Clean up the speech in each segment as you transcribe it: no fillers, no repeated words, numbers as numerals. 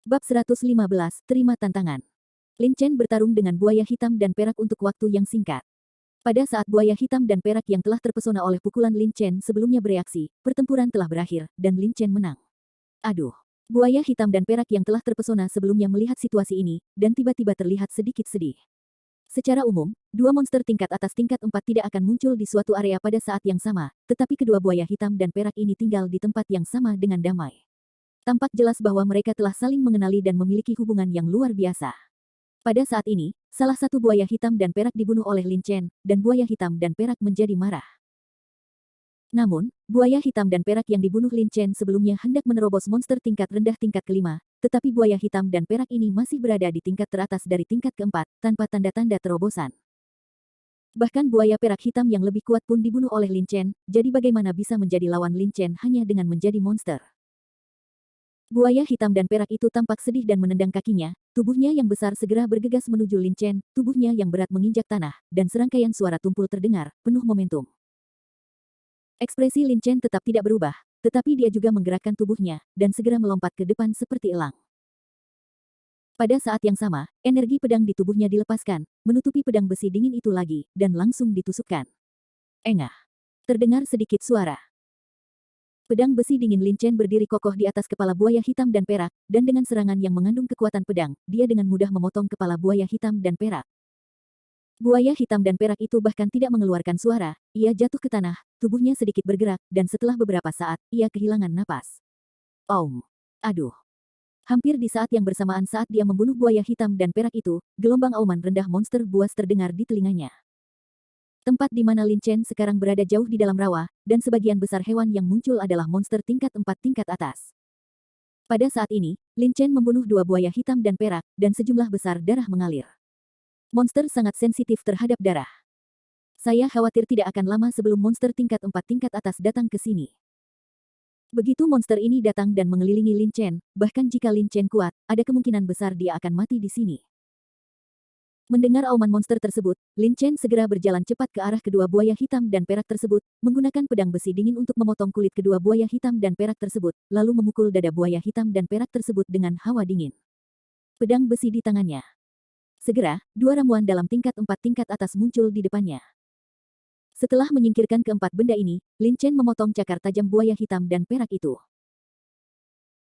Bab 115, Terima Tantangan. Lin Chen bertarung dengan buaya hitam dan perak untuk waktu yang singkat. Pada saat buaya hitam dan perak yang telah terpesona oleh pukulan Lin Chen sebelumnya bereaksi, pertempuran telah berakhir, dan Lin Chen menang. Aduh. Buaya hitam dan perak yang telah terpesona sebelumnya melihat situasi ini, dan tiba-tiba terlihat sedikit sedih. Secara umum, dua monster tingkat atas tingkat 4 tidak akan muncul di suatu area pada saat yang sama, tetapi kedua buaya hitam dan perak ini tinggal di tempat yang sama dengan damai. Tampak jelas bahwa mereka telah saling mengenali dan memiliki hubungan yang luar biasa. Pada saat ini, salah satu buaya hitam dan perak dibunuh oleh Lin Chen, dan buaya hitam dan perak menjadi marah. Namun, buaya hitam dan perak yang dibunuh Lin Chen sebelumnya hendak menerobos monster tingkat rendah tingkat kelima, tetapi buaya hitam dan perak ini masih berada di tingkat teratas dari tingkat keempat, tanpa tanda-tanda terobosan. Bahkan buaya perak hitam yang lebih kuat pun dibunuh oleh Lin Chen, jadi bagaimana bisa menjadi lawan Lin Chen hanya dengan menjadi monster? Buaya hitam dan perak itu tampak sedih dan menendang kakinya, tubuhnya yang besar segera bergegas menuju Lin Chen, tubuhnya yang berat menginjak tanah, dan serangkaian suara tumpul terdengar, penuh momentum. Ekspresi Lin Chen tetap tidak berubah, tetapi dia juga menggerakkan tubuhnya, dan segera melompat ke depan seperti elang. Pada saat yang sama, energi pedang di tubuhnya dilepaskan, menutupi pedang besi dingin itu lagi, dan langsung ditusukkan. Engah. Terdengar sedikit suara. Pedang besi dingin Lin Chen berdiri kokoh di atas kepala buaya hitam dan perak, dan dengan serangan yang mengandung kekuatan pedang, dia dengan mudah memotong kepala buaya hitam dan perak. Buaya hitam dan perak itu bahkan tidak mengeluarkan suara, ia jatuh ke tanah, tubuhnya sedikit bergerak, dan setelah beberapa saat, ia kehilangan napas. Aduh. Hampir di saat yang bersamaan saat dia membunuh buaya hitam dan perak itu, gelombang auman rendah monster buas terdengar di telinganya. Tempat di mana Lin Chen sekarang berada jauh di dalam rawa, dan sebagian besar hewan yang muncul adalah monster tingkat 4 tingkat atas. Pada saat ini, Lin Chen membunuh dua buaya hitam dan perak, dan sejumlah besar darah mengalir. Monster sangat sensitif terhadap darah. Saya khawatir tidak akan lama sebelum monster tingkat 4 tingkat atas datang ke sini. Begitu monster ini datang dan mengelilingi Lin Chen, bahkan jika Lin Chen kuat, ada kemungkinan besar dia akan mati di sini. Mendengar auman monster tersebut, Lin Chen segera berjalan cepat ke arah kedua buaya hitam dan perak tersebut, menggunakan pedang besi dingin untuk memotong kulit kedua buaya hitam dan perak tersebut, lalu memukul dada buaya hitam dan perak tersebut dengan hawa dingin. Pedang besi di tangannya. Segera, dua ramuan dalam tingkat 4 tingkat atas muncul di depannya. Setelah menyingkirkan keempat benda ini, Lin Chen memotong cakar tajam buaya hitam dan perak itu.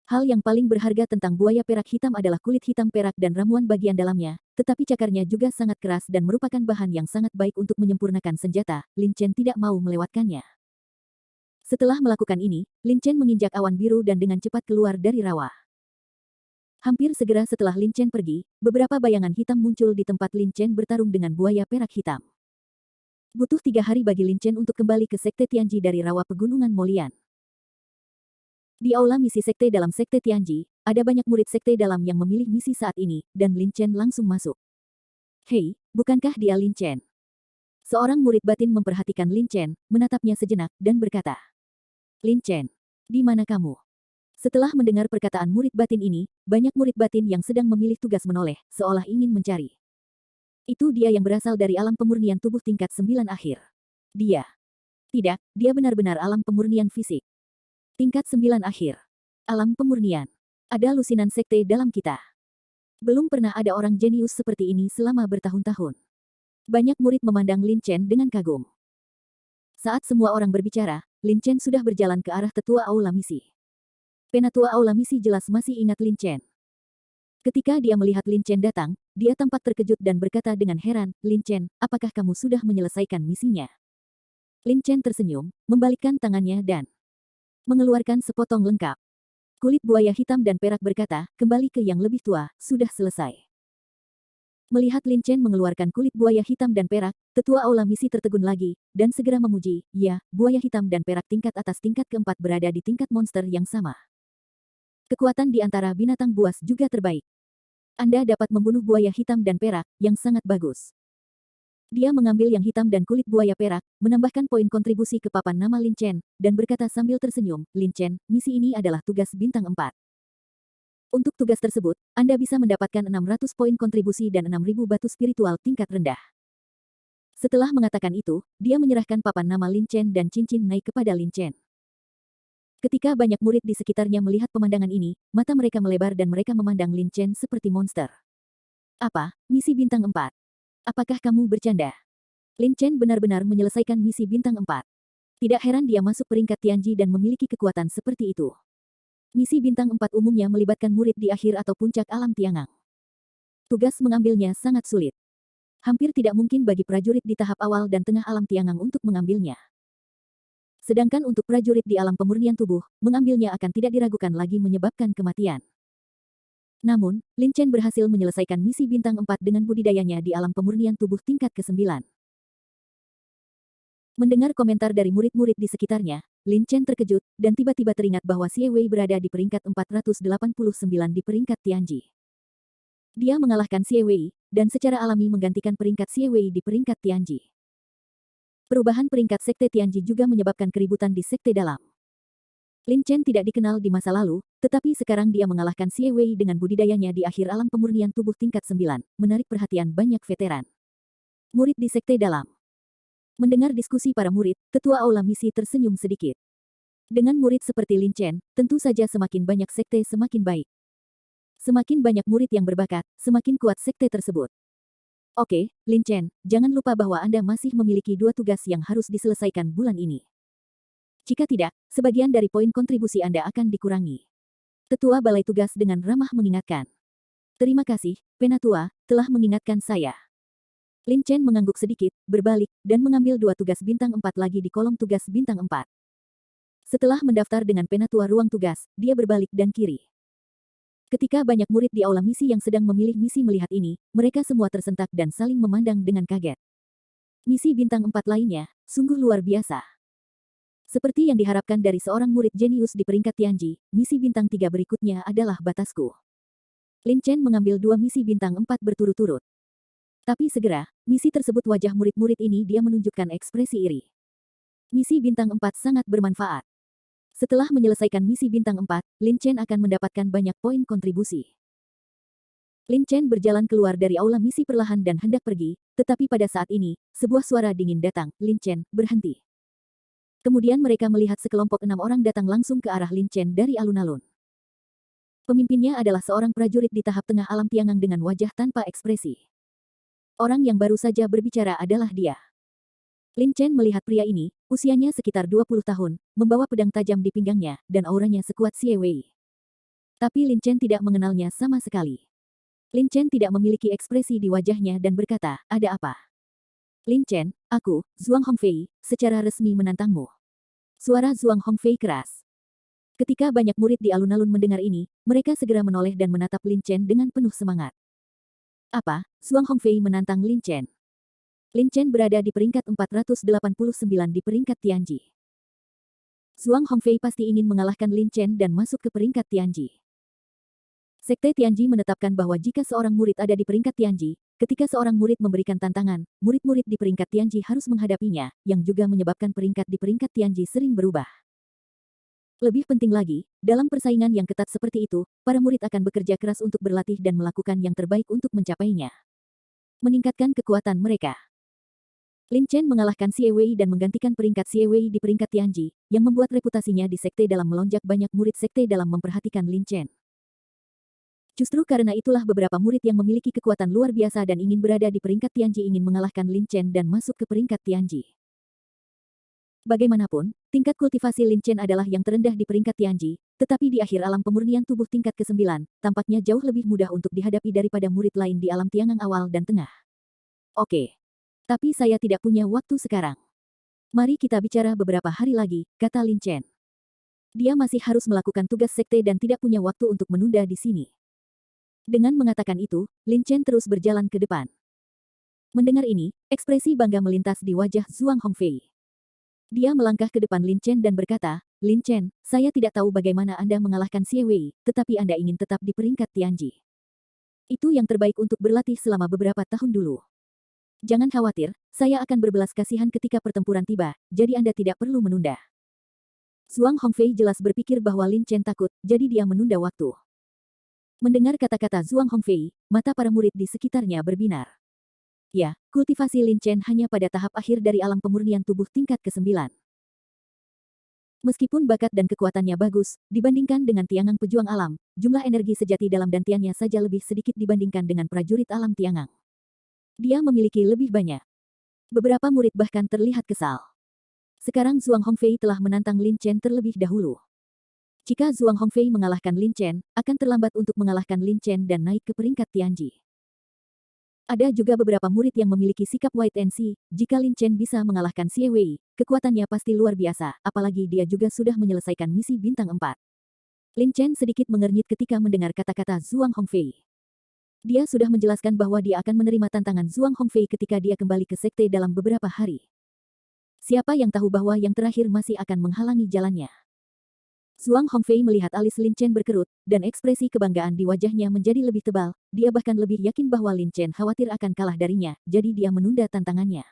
Hal yang paling berharga tentang buaya perak hitam adalah kulit hitam perak dan ramuan bagian dalamnya, tetapi cakarnya juga sangat keras dan merupakan bahan yang sangat baik untuk menyempurnakan senjata. Lin Chen tidak mau melewatkannya. Setelah melakukan ini, Lin Chen menginjak awan biru dan dengan cepat keluar dari rawa. Hampir segera setelah Lin Chen pergi, beberapa bayangan hitam muncul di tempat Lin Chen bertarung dengan buaya perak hitam. Butuh 3 hari bagi Lin Chen untuk kembali ke Sekte Tianji dari rawa pegunungan Molian. Di aula misi sekte dalam Sekte Tianji, ada banyak murid sekte dalam yang memilih misi saat ini, dan Lin Chen langsung masuk. Hei, bukankah dia Lin Chen? Seorang murid batin memperhatikan Lin Chen, menatapnya sejenak, dan berkata, Lin Chen, di mana kamu? Setelah mendengar perkataan murid batin ini, banyak murid batin yang sedang memilih tugas menoleh, seolah ingin mencari. Itu dia yang berasal dari alam pemurnian tubuh tingkat 9 akhir. Dia. Tidak, dia benar-benar alam pemurnian fisik. Tingkat 9 akhir. Alam pemurnian. Ada lusinan sekte dalam kita. Belum pernah ada orang jenius seperti ini selama bertahun-tahun. Banyak murid memandang Lin Chen dengan kagum. Saat semua orang berbicara, Lin Chen sudah berjalan ke arah tetua aula misi. Penatua aula misi jelas masih ingat Lin Chen. Ketika dia melihat Lin Chen datang, dia tampak terkejut dan berkata dengan heran, Lin Chen, apakah kamu sudah menyelesaikan misinya? Lin Chen tersenyum, membalikkan tangannya dan mengeluarkan sepotong lengkap. Kulit buaya hitam dan perak berkata, kembali ke yang lebih tua, sudah selesai. Melihat Lin Chen mengeluarkan kulit buaya hitam dan perak, tetua aula misi tertegun lagi, dan segera memuji, ya, buaya hitam dan perak tingkat atas tingkat keempat berada di tingkat monster yang sama. Kekuatan di antara binatang buas juga terbaik. Anda dapat membunuh buaya hitam dan perak, yang sangat bagus. Dia mengambil yang hitam dan kulit buaya perak, menambahkan poin kontribusi ke papan nama Lin Chen, dan berkata sambil tersenyum, Lin Chen, misi ini adalah tugas bintang 4. Untuk tugas tersebut, Anda bisa mendapatkan 600 poin kontribusi dan 6.000 batu spiritual tingkat rendah. Setelah mengatakan itu, dia menyerahkan papan nama Lin Chen dan cincin naik kepada Lin Chen. Ketika banyak murid di sekitarnya melihat pemandangan ini, mata mereka melebar dan mereka memandang Lin Chen seperti monster. Apa? Misi bintang 4? Apakah kamu bercanda? Lin Chen benar-benar menyelesaikan misi bintang 4. Tidak heran dia masuk peringkat Tianji dan memiliki kekuatan seperti itu. Misi bintang 4 umumnya melibatkan murid di akhir atau puncak alam Tiangang. Tugas mengambilnya sangat sulit. Hampir tidak mungkin bagi prajurit di tahap awal dan tengah alam Tiangang untuk mengambilnya. Sedangkan untuk prajurit di alam pemurnian tubuh, mengambilnya akan tidak diragukan lagi menyebabkan kematian. Namun, Lin Chen berhasil menyelesaikan misi bintang 4 dengan budidayanya di alam pemurnian tubuh tingkat ke-9. Mendengar komentar dari murid-murid di sekitarnya, Lin Chen terkejut, dan tiba-tiba teringat bahwa Xie Wei berada di peringkat 489 di peringkat Tianji. Dia mengalahkan Xie Wei, dan secara alami menggantikan peringkat Xie Wei di peringkat Tianji. Perubahan peringkat Sekte Tianji juga menyebabkan keributan di Sekte Dalam. Lin Chen tidak dikenal di masa lalu, tetapi sekarang dia mengalahkan Xie Wei dengan budidayanya di akhir alam pemurnian tubuh tingkat 9, menarik perhatian banyak veteran. Murid di Sekte Dalam. Mendengar diskusi para murid, Tetua Aula Misi tersenyum sedikit. Dengan murid seperti Lin Chen, tentu saja semakin banyak sekte semakin baik. Semakin banyak murid yang berbakat, semakin kuat sekte tersebut. Oke, Lin Chen, jangan lupa bahwa Anda masih memiliki 2 tugas yang harus diselesaikan bulan ini. Jika tidak, sebagian dari poin kontribusi Anda akan dikurangi. Tetua Balai Tugas dengan ramah mengingatkan. Terima kasih, Penatua, telah mengingatkan saya. Lin Chen mengangguk sedikit, berbalik, dan mengambil 2 tugas bintang 4 lagi di kolom tugas bintang 4. Setelah mendaftar dengan Penatua Ruang Tugas, dia berbalik dan kiri. Ketika banyak murid di aula misi yang sedang memilih misi melihat ini, mereka semua tersentak dan saling memandang dengan kaget. Misi bintang 4 lainnya, sungguh luar biasa. Seperti yang diharapkan dari seorang murid jenius di peringkat Tianji, misi bintang 3 berikutnya adalah batasku. Lin Chen mengambil 2 misi bintang 4 berturut-turut. Tapi segera, misi tersebut wajah murid-murid ini dia menunjukkan ekspresi iri. Misi bintang 4 sangat bermanfaat. Setelah menyelesaikan misi bintang 4, Lin Chen akan mendapatkan banyak poin kontribusi. Lin Chen berjalan keluar dari aula misi perlahan dan hendak pergi, tetapi pada saat ini, sebuah suara dingin datang, Lin Chen, berhenti. Kemudian mereka melihat sekelompok 6 orang datang langsung ke arah Lin Chen dari alun-alun. Pemimpinnya adalah seorang prajurit di tahap tengah alam Tiangang dengan wajah tanpa ekspresi. Orang yang baru saja berbicara adalah dia. Lin Chen melihat pria ini, usianya sekitar 20 tahun, membawa pedang tajam di pinggangnya, dan auranya sekuat Xie Wei. Tapi Lin Chen tidak mengenalnya sama sekali. Lin Chen tidak memiliki ekspresi di wajahnya dan berkata, ada apa? Lin Chen, aku, Zhuang Hongfei, secara resmi menantangmu. Suara Zhuang Hongfei keras. Ketika banyak murid di alun-alun mendengar ini, mereka segera menoleh dan menatap Lin Chen dengan penuh semangat. Apa? Zhuang Hongfei menantang Lin Chen. Lin Chen berada di peringkat 489 di peringkat Tianji. Zhuang Hongfei pasti ingin mengalahkan Lin Chen dan masuk ke peringkat Tianji. Sekte Tianji menetapkan bahwa jika seorang murid ada di peringkat Tianji, ketika seorang murid memberikan tantangan, murid-murid di peringkat Tianji harus menghadapinya, yang juga menyebabkan peringkat di peringkat Tianji sering berubah. Lebih penting lagi, dalam persaingan yang ketat seperti itu, para murid akan bekerja keras untuk berlatih dan melakukan yang terbaik untuk mencapainya. Meningkatkan kekuatan mereka. Lin Chen mengalahkan Xie Wei dan menggantikan peringkat Xie Wei di peringkat Tianji, yang membuat reputasinya di sekte dalam melonjak. Banyak murid sekte dalam memperhatikan Lin Chen. Justru karena itulah beberapa murid yang memiliki kekuatan luar biasa dan ingin berada di peringkat Tianji ingin mengalahkan Lin Chen dan masuk ke peringkat Tianji. Bagaimanapun, tingkat kultivasi Lin Chen adalah yang terendah di peringkat Tianji, tetapi di akhir alam pemurnian tubuh tingkat ke-9, tampaknya jauh lebih mudah untuk dihadapi daripada murid lain di alam Tiangang awal dan tengah. Oke. Tapi saya tidak punya waktu sekarang. Mari kita bicara beberapa hari lagi, kata Lin Chen. Dia masih harus melakukan tugas sekte dan tidak punya waktu untuk menunda di sini. Dengan mengatakan itu, Lin Chen terus berjalan ke depan. Mendengar ini, ekspresi bangga melintas di wajah Zhuang Hongfei. Dia melangkah ke depan Lin Chen dan berkata, Lin Chen, saya tidak tahu bagaimana Anda mengalahkan Xie Wei, tetapi Anda ingin tetap di peringkat Tianji. Itu yang terbaik untuk berlatih selama beberapa tahun dulu. Jangan khawatir, saya akan berbelas kasihan ketika pertempuran tiba, jadi Anda tidak perlu menunda. Zhuang Hongfei jelas berpikir bahwa Lin Chen takut, jadi dia menunda waktu. Mendengar kata-kata Zhuang Hongfei, mata para murid di sekitarnya berbinar. Ya, kultivasi Lin Chen hanya pada tahap akhir dari alam pemurnian tubuh tingkat ke-9. Meskipun bakat dan kekuatannya bagus, dibandingkan dengan Tiangang pejuang alam, jumlah energi sejati dalam dantiannya saja lebih sedikit dibandingkan dengan prajurit alam Tiangang. Dia memiliki lebih banyak. Beberapa murid bahkan terlihat kesal. Sekarang Zhuang Hongfei telah menantang Lin Chen terlebih dahulu. Jika Zhuang Hongfei mengalahkan Lin Chen, akan terlambat untuk mengalahkan Lin Chen dan naik ke peringkat Tianji. Ada juga beberapa murid yang memiliki sikap wait and see. Jika Lin Chen bisa mengalahkan Xie Wei, kekuatannya pasti luar biasa, apalagi dia juga sudah menyelesaikan misi bintang 4. Lin Chen sedikit mengernyit ketika mendengar kata-kata Zhuang Hongfei. Dia sudah menjelaskan bahwa dia akan menerima tantangan Zhuang Hongfei ketika dia kembali ke sekte dalam beberapa hari. Siapa yang tahu bahwa yang terakhir masih akan menghalangi jalannya? Zhuang Hongfei melihat alis Lin Chen berkerut, dan ekspresi kebanggaan di wajahnya menjadi lebih tebal. Dia bahkan lebih yakin bahwa Lin Chen khawatir akan kalah darinya, jadi dia menunda tantangannya.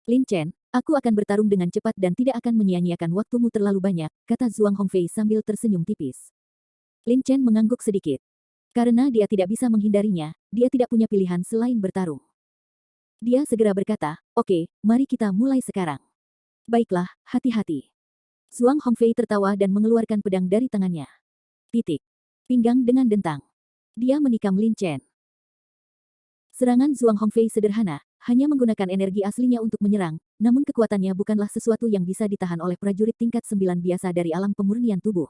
Lin Chen, aku akan bertarung dengan cepat dan tidak akan menyia-nyiakan waktumu terlalu banyak, kata Zhuang Hongfei sambil tersenyum tipis. Lin Chen mengangguk sedikit. Karena dia tidak bisa menghindarinya, dia tidak punya pilihan selain bertarung. Dia segera berkata, oke, mari kita mulai sekarang. Baiklah, hati-hati. Zhuang Hongfei tertawa dan mengeluarkan pedang dari tangannya. Titik. Pinggang dengan dentang. Dia menikam Lin Chen. Serangan Zhuang Hongfei sederhana, hanya menggunakan energi aslinya untuk menyerang, namun kekuatannya bukanlah sesuatu yang bisa ditahan oleh prajurit tingkat 9 biasa dari alam pemurnian tubuh.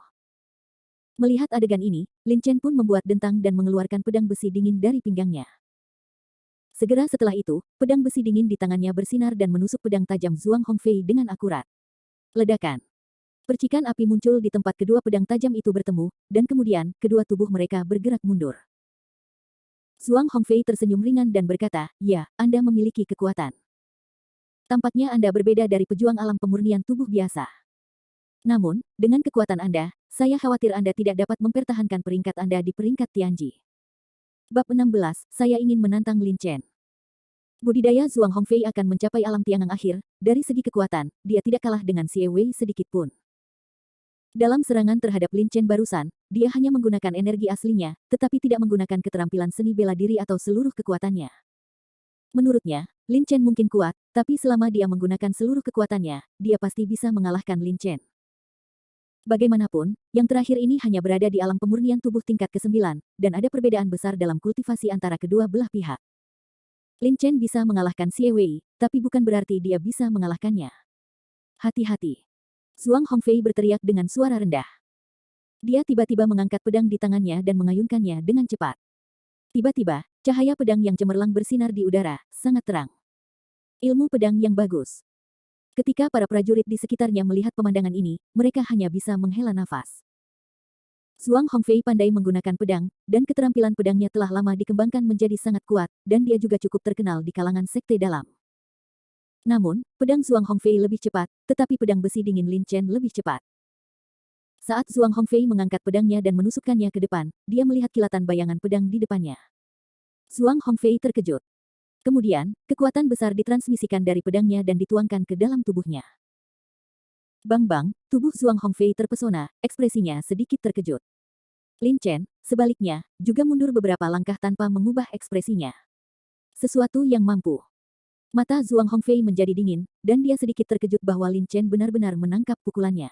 Melihat adegan ini, Lin Chen pun membuat dentang dan mengeluarkan pedang besi dingin dari pinggangnya. Segera setelah itu, pedang besi dingin di tangannya bersinar dan menusuk pedang tajam Zhuang Hongfei dengan akurat. Ledakan. Percikan api muncul di tempat kedua pedang tajam itu bertemu, dan kemudian, kedua tubuh mereka bergerak mundur. Zhuang Hongfei tersenyum ringan dan berkata, ya, Anda memiliki kekuatan. Tampaknya Anda berbeda dari pejuang alam pemurnian tubuh biasa. Namun, dengan kekuatan Anda, saya khawatir Anda tidak dapat mempertahankan peringkat Anda di peringkat Tianji. Bab 16, saya ingin menantang Lin Chen. Budidaya Zhuang Hongfei akan mencapai alam Tiangang akhir, dari segi kekuatan, dia tidak kalah dengan Xie Wei sedikit pun. Dalam serangan terhadap Lin Chen barusan, dia hanya menggunakan energi aslinya, tetapi tidak menggunakan keterampilan seni bela diri atau seluruh kekuatannya. Menurutnya, Lin Chen mungkin kuat, tapi selama dia menggunakan seluruh kekuatannya, dia pasti bisa mengalahkan Lin Chen. Bagaimanapun, yang terakhir ini hanya berada di alam pemurnian tubuh tingkat ke-9, dan ada perbedaan besar dalam kultivasi antara kedua belah pihak. Lin Chen bisa mengalahkan Xie Wei, tapi bukan berarti dia bisa mengalahkannya. Hati-hati. Zhuang Hongfei berteriak dengan suara rendah. Dia tiba-tiba mengangkat pedang di tangannya dan mengayunkannya dengan cepat. Tiba-tiba, cahaya pedang yang cemerlang bersinar di udara, sangat terang. Ilmu pedang yang bagus. Ketika para prajurit di sekitarnya melihat pemandangan ini, mereka hanya bisa menghela nafas. Zhuang Hongfei pandai menggunakan pedang, dan keterampilan pedangnya telah lama dikembangkan menjadi sangat kuat, dan dia juga cukup terkenal di kalangan sekte dalam. Namun, pedang Zhuang Hongfei lebih cepat, tetapi pedang besi dingin Lin Chen lebih cepat. Saat Zhuang Hongfei mengangkat pedangnya dan menusukkannya ke depan, dia melihat kilatan bayangan pedang di depannya. Zhuang Hongfei terkejut. Kemudian, kekuatan besar ditransmisikan dari pedangnya dan dituangkan ke dalam tubuhnya. Bang-bang, tubuh Zhuang Hongfei terpesona, ekspresinya sedikit terkejut. Lin Chen, sebaliknya, juga mundur beberapa langkah tanpa mengubah ekspresinya. Sesuatu yang mampu. Mata Zhuang Hongfei menjadi dingin, dan dia sedikit terkejut bahwa Lin Chen benar-benar menangkap pukulannya.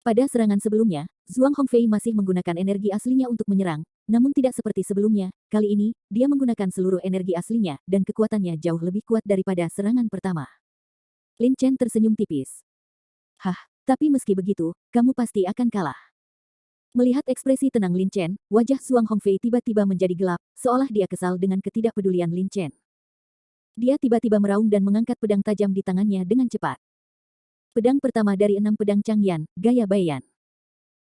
Pada serangan sebelumnya, Zhuang Hongfei masih menggunakan energi aslinya untuk menyerang, namun tidak seperti sebelumnya, kali ini, dia menggunakan seluruh energi aslinya, dan kekuatannya jauh lebih kuat daripada serangan pertama. Lin Chen tersenyum tipis. Hah, tapi meski begitu, kamu pasti akan kalah. Melihat ekspresi tenang Lin Chen, wajah Zhuang Hongfei tiba-tiba menjadi gelap, seolah dia kesal dengan ketidakpedulian Lin Chen. Dia tiba-tiba meraung dan mengangkat pedang tajam di tangannya dengan cepat. Pedang pertama dari 6 pedang Changyan, gaya Baiyan.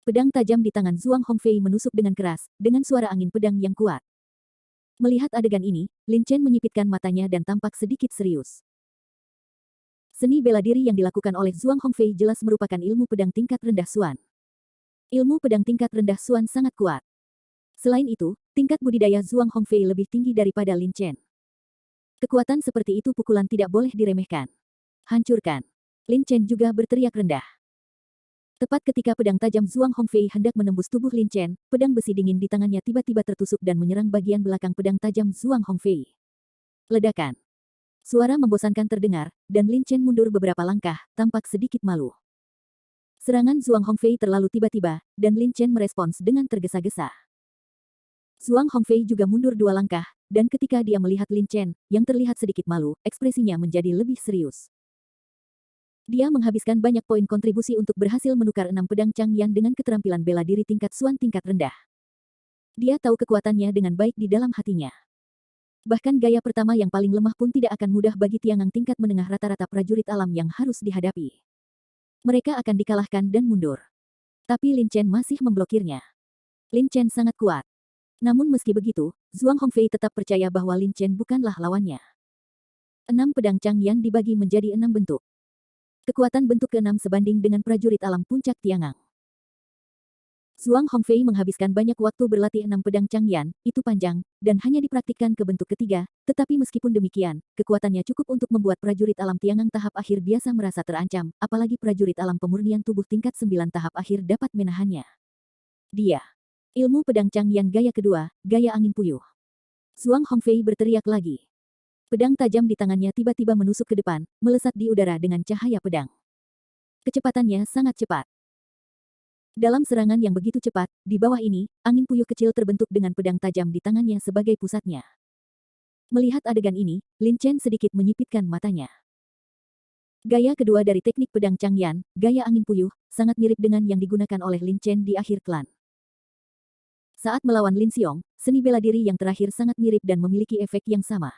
Pedang tajam di tangan Zhuang Hongfei menusuk dengan keras, dengan suara angin pedang yang kuat. Melihat adegan ini, Lin Chen menyipitkan matanya dan tampak sedikit serius. Seni bela diri yang dilakukan oleh Zhuang Hongfei jelas merupakan ilmu pedang tingkat rendah Xuan. Ilmu pedang tingkat rendah Xuan sangat kuat. Selain itu, tingkat budidaya Zhuang Hongfei lebih tinggi daripada Lin Chen. Kekuatan seperti itu pukulan tidak boleh diremehkan. Hancurkan. Lin Chen juga berteriak rendah. Tepat ketika pedang tajam Zhuang Hongfei hendak menembus tubuh Lin Chen, pedang besi dingin di tangannya tiba-tiba tertusuk dan menyerang bagian belakang pedang tajam Zhuang Hongfei. Ledakan. Suara membosankan terdengar, dan Lin Chen mundur beberapa langkah, tampak sedikit malu. Serangan Zhuang Hongfei terlalu tiba-tiba, dan Lin Chen merespons dengan tergesa-gesa. Zhuang Hongfei juga mundur 2 langkah, dan ketika dia melihat Lin Chen, yang terlihat sedikit malu, ekspresinya menjadi lebih serius. Dia menghabiskan banyak poin kontribusi untuk berhasil menukar 6 pedang Changyan dengan keterampilan bela diri tingkat Xuan tingkat rendah. Dia tahu kekuatannya dengan baik di dalam hatinya. Bahkan gaya pertama yang paling lemah pun tidak akan mudah bagi Tiangang tingkat menengah rata-rata prajurit alam yang harus dihadapi. Mereka akan dikalahkan dan mundur. Tapi Lin Chen masih memblokirnya. Lin Chen sangat kuat. Namun meski begitu, Zhuang Hongfei tetap percaya bahwa Lin Chen bukanlah lawannya. 6 pedang Changyan dibagi menjadi 6 bentuk. Kekuatan bentuk ke-6 sebanding dengan prajurit alam puncak Tiangang. Zhuang Hongfei menghabiskan banyak waktu berlatih 6 pedang Changyan, itu panjang, dan hanya dipraktikkan ke bentuk ketiga, tetapi meskipun demikian, kekuatannya cukup untuk membuat prajurit alam Tiangang tahap akhir biasa merasa terancam, apalagi prajurit alam pemurnian tubuh tingkat 9 tahap akhir dapat menahannya. Dia. Ilmu pedang Changyan gaya kedua, gaya angin puyuh. Zhuang Hongfei berteriak lagi. Pedang tajam di tangannya tiba-tiba menusuk ke depan, melesat di udara dengan cahaya pedang. Kecepatannya sangat cepat. Dalam serangan yang begitu cepat, di bawah ini, angin puyuh kecil terbentuk dengan pedang tajam di tangannya sebagai pusatnya. Melihat adegan ini, Lin Chen sedikit menyipitkan matanya. Gaya kedua dari teknik pedang Changyan, gaya angin puyuh, sangat mirip dengan yang digunakan oleh Lin Chen di akhir klan. Saat melawan Lin Xiong, seni bela diri yang terakhir sangat mirip dan memiliki efek yang sama.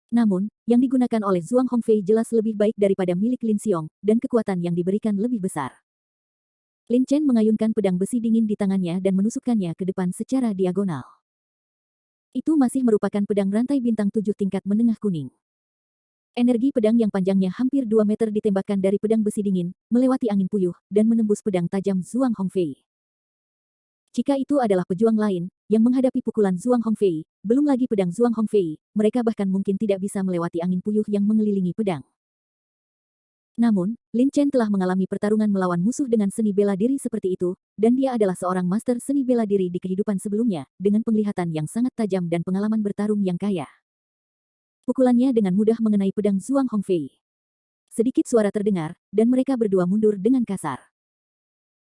Namun, yang digunakan oleh Zhuang Hongfei jelas lebih baik daripada milik Lin Xiong, dan kekuatan yang diberikan lebih besar. Lin Chen mengayunkan pedang besi dingin di tangannya dan menusukkannya ke depan secara diagonal. Itu masih merupakan pedang rantai bintang 7 tingkat menengah kuning. Energi pedang yang panjangnya hampir 2 meter ditembakkan dari pedang besi dingin, melewati angin puyuh, dan menembus pedang tajam Zhuang Hongfei. Jika itu adalah pejuang lain, yang menghadapi pukulan Zhuang Hongfei, belum lagi pedang Zhuang Hongfei, mereka bahkan mungkin tidak bisa melewati angin puyuh yang mengelilingi pedang. Namun, Lin Chen telah mengalami pertarungan melawan musuh dengan seni bela diri seperti itu, dan dia adalah seorang master seni bela diri di kehidupan sebelumnya, dengan penglihatan yang sangat tajam dan pengalaman bertarung yang kaya. Pukulannya dengan mudah mengenai pedang Zhuang Hongfei. Sedikit suara terdengar, dan mereka berdua mundur dengan kasar.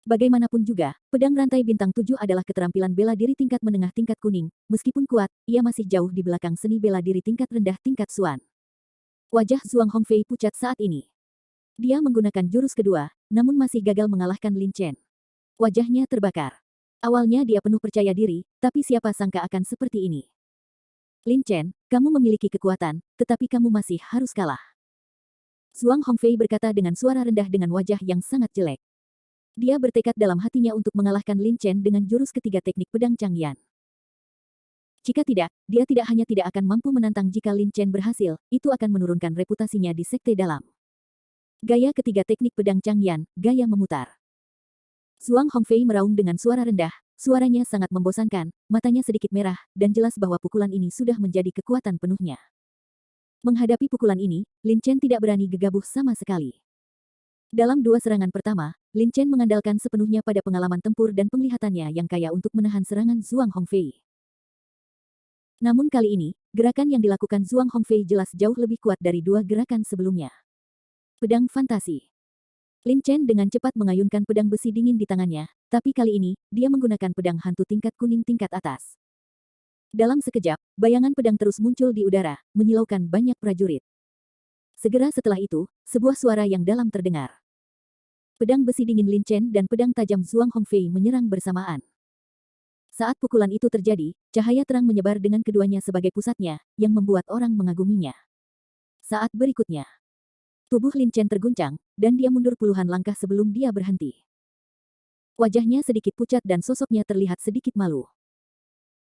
Bagaimanapun juga, pedang rantai bintang 7 adalah keterampilan bela diri tingkat menengah tingkat kuning, meskipun kuat, ia masih jauh di belakang seni bela diri tingkat rendah tingkat Xuan. Wajah Zhuang Hongfei pucat saat ini. Dia menggunakan jurus kedua, namun masih gagal mengalahkan Lin Chen. Wajahnya terbakar. Awalnya dia penuh percaya diri, tapi siapa sangka akan seperti ini. Lin Chen, kamu memiliki kekuatan, tetapi kamu masih harus kalah. Zhuang Hongfei berkata dengan suara rendah dengan wajah yang sangat jelek. Dia bertekad dalam hatinya untuk mengalahkan Lin Chen dengan jurus ketiga teknik pedang Changyan. Jika tidak, dia tidak hanya tidak akan mampu menantang jika Lin Chen berhasil, itu akan menurunkan reputasinya di sekte dalam. Gaya ketiga teknik pedang Changyan, gaya memutar. Zhuang Hongfei meraung dengan suara rendah, suaranya sangat membosankan, matanya sedikit merah, dan jelas bahwa pukulan ini sudah menjadi kekuatan penuhnya. Menghadapi pukulan ini, Lin Chen tidak berani gegabah sama sekali. Dalam 2 serangan pertama, Lin Chen mengandalkan sepenuhnya pada pengalaman tempur dan penglihatannya yang kaya untuk menahan serangan Zhuang Hongfei. Namun kali ini, gerakan yang dilakukan Zhuang Hongfei jelas jauh lebih kuat dari 2 gerakan sebelumnya. Pedang fantasi. Lin Chen dengan cepat mengayunkan pedang besi dingin di tangannya, tapi kali ini, dia menggunakan pedang hantu tingkat kuning tingkat atas. Dalam sekejap, bayangan pedang terus muncul di udara, menyilaukan banyak prajurit. Segera setelah itu, sebuah suara yang dalam terdengar. Pedang besi dingin Lin Chen dan pedang tajam Zhuang Hongfei menyerang bersamaan. Saat pukulan itu terjadi, cahaya terang menyebar dengan keduanya sebagai pusatnya, yang membuat orang mengaguminya. Saat berikutnya, tubuh Lin Chen terguncang, dan dia mundur puluhan langkah sebelum dia berhenti. Wajahnya sedikit pucat dan sosoknya terlihat sedikit malu.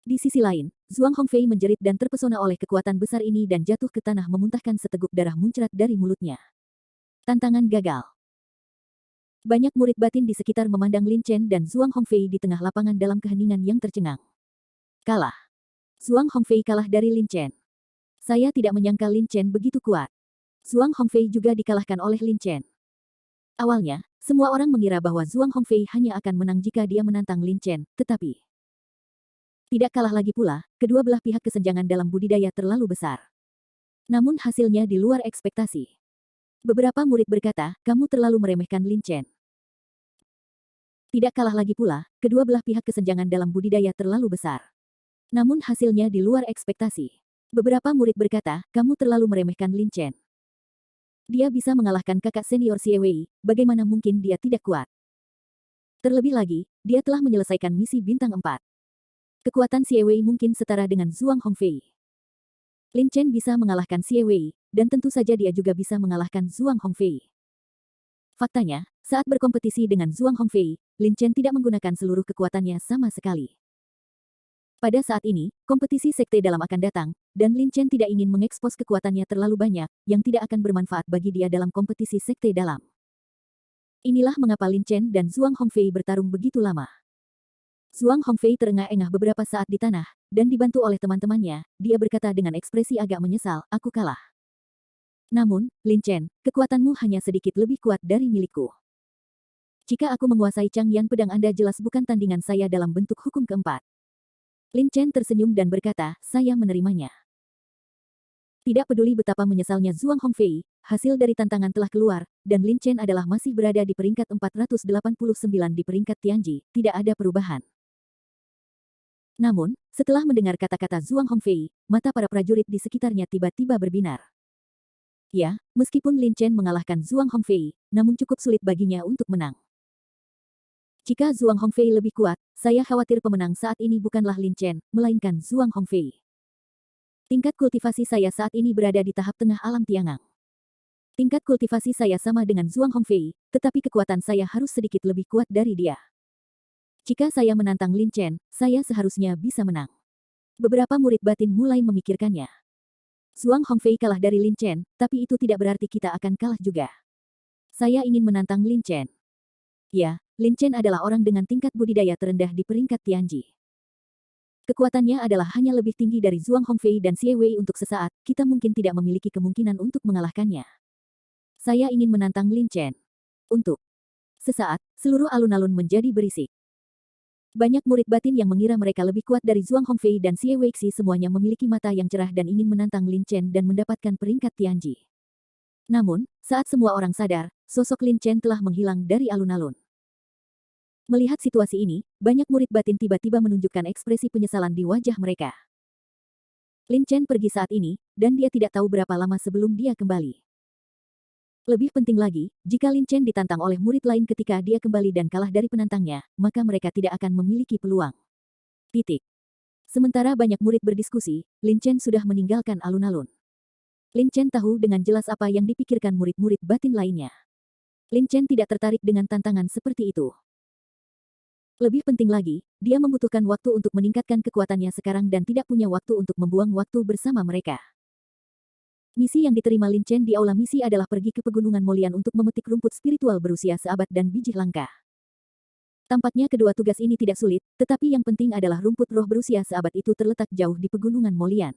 Di sisi lain, Zhuang Hongfei menjerit dan terpesona oleh kekuatan besar ini dan jatuh ke tanah memuntahkan seteguk darah muncrat dari mulutnya. Tantangan gagal. Banyak murid batin di sekitar memandang Lin Chen dan Zhuang Hongfei di tengah lapangan dalam keheningan yang tercengang. Kalah. Zhuang Hongfei kalah dari Lin Chen. Saya tidak menyangka Lin Chen begitu kuat. Zhuang Hongfei juga dikalahkan oleh Lin Chen. Awalnya, semua orang mengira bahwa Zhuang Hongfei hanya akan menang jika dia menantang Lin Chen, tetapi tidak kalah lagi pula, kedua belah pihak kesenjangan dalam budidaya terlalu besar. Namun hasilnya di luar ekspektasi. Beberapa murid berkata, kamu terlalu meremehkan Lin Chen. Tidak kalah lagi pula, kedua belah pihak kesenjangan dalam budidaya terlalu besar. Namun hasilnya di luar ekspektasi. Beberapa murid berkata, kamu terlalu meremehkan Lin Chen. Dia bisa mengalahkan kakak senior Xie Wei, bagaimana mungkin dia tidak kuat? Terlebih lagi, dia telah menyelesaikan misi bintang 4. Kekuatan Xie Wei mungkin setara dengan Zhuang Hongfei. Lin Chen bisa mengalahkan Xie Wei, dan tentu saja dia juga bisa mengalahkan Zhuang Hongfei. Faktanya, saat berkompetisi dengan Zhuang Hongfei, Lin Chen tidak menggunakan seluruh kekuatannya sama sekali. Pada saat ini, kompetisi sekte dalam akan datang, dan Lin Chen tidak ingin mengekspos kekuatannya terlalu banyak, yang tidak akan bermanfaat bagi dia dalam kompetisi sekte dalam. Inilah mengapa Lin Chen dan Zhuang Hongfei bertarung begitu lama. Zhuang Hongfei terengah-engah beberapa saat di tanah, dan dibantu oleh teman-temannya, dia berkata dengan ekspresi agak menyesal, aku kalah. Namun, Lin Chen, kekuatanmu hanya sedikit lebih kuat dari milikku. Jika aku menguasai Changyan pedang Anda jelas bukan tandingan saya dalam bentuk hukum keempat. Lin Chen tersenyum dan berkata, saya menerimanya. Tidak peduli betapa menyesalnya Zhuang Hongfei, hasil dari tantangan telah keluar, dan Lin Chen adalah masih berada di peringkat 489 di peringkat Tianji, tidak ada perubahan. Namun, setelah mendengar kata-kata Zhuang Hongfei, mata para prajurit di sekitarnya tiba-tiba berbinar. Ya, meskipun Lin Chen mengalahkan Zhuang Hongfei, namun cukup sulit baginya untuk menang. Jika Zhuang Hongfei lebih kuat, saya khawatir pemenang saat ini bukanlah Lin Chen, melainkan Zhuang Hongfei. Tingkat kultivasi saya saat ini berada di tahap tengah alam Tiangang. Tingkat kultivasi saya sama dengan Zhuang Hongfei, tetapi kekuatan saya harus sedikit lebih kuat dari dia. Jika saya menantang Lin Chen, saya seharusnya bisa menang. Beberapa murid batin mulai memikirkannya. Zhuang Hongfei kalah dari Lin Chen, tapi itu tidak berarti kita akan kalah juga. Saya ingin menantang Lin Chen. Ya, Lin Chen adalah orang dengan tingkat budidaya terendah di peringkat Tianji. Kekuatannya adalah hanya lebih tinggi dari Zhuang Hongfei dan Xie Wei untuk sesaat, kita mungkin tidak memiliki kemungkinan untuk mengalahkannya. Saya ingin menantang Lin Chen. Untuk sesaat, seluruh alun-alun menjadi berisik. Banyak murid batin yang mengira mereka lebih kuat dari Zhuang Hongfei dan Xie Weixi semuanya memiliki mata yang cerah dan ingin menantang Lin Chen dan mendapatkan peringkat Tianji. Namun, saat semua orang sadar, sosok Lin Chen telah menghilang dari alun-alun. Melihat situasi ini, banyak murid batin tiba-tiba menunjukkan ekspresi penyesalan di wajah mereka. Lin Chen pergi saat ini, dan dia tidak tahu berapa lama sebelum dia kembali. Lebih penting lagi, jika Lin Chen ditantang oleh murid lain ketika dia kembali dan kalah dari penantangnya, maka mereka tidak akan memiliki peluang. Titik. Sementara banyak murid berdiskusi, Lin Chen sudah meninggalkan alun-alun. Lin Chen tahu dengan jelas apa yang dipikirkan murid-murid batin lainnya. Lin Chen tidak tertarik dengan tantangan seperti itu. Lebih penting lagi, dia membutuhkan waktu untuk meningkatkan kekuatannya sekarang dan tidak punya waktu untuk membuang waktu bersama mereka. Misi yang diterima Lin Chen di aula misi adalah pergi ke Pegunungan Molian untuk memetik rumput spiritual berusia seabad dan biji langka. Tampaknya kedua tugas ini tidak sulit, tetapi yang penting adalah rumput roh berusia seabad itu terletak jauh di Pegunungan Molian.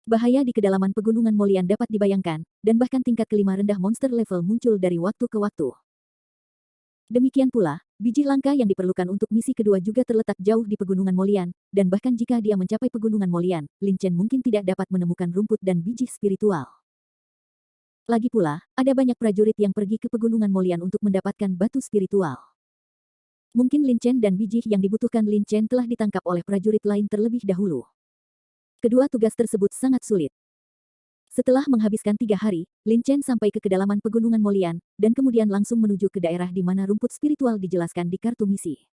Bahaya di kedalaman Pegunungan Molian dapat dibayangkan, dan bahkan tingkat kelima rendah monster level muncul dari waktu ke waktu. Demikian pula, biji langka yang diperlukan untuk misi kedua juga terletak jauh di Pegunungan Molian, dan bahkan jika dia mencapai Pegunungan Molian, Lin Chen mungkin tidak dapat menemukan rumput dan biji spiritual. Lagi pula, ada banyak prajurit yang pergi ke Pegunungan Molian untuk mendapatkan batu spiritual. Mungkin Lin Chen dan biji yang dibutuhkan Lin Chen telah ditangkap oleh prajurit lain terlebih dahulu. Kedua tugas tersebut sangat sulit. Setelah menghabiskan 3 hari, Lin Chen sampai ke kedalaman Pegunungan Molian, dan kemudian langsung menuju ke daerah di mana rumput spiritual dijelaskan di kartu misi.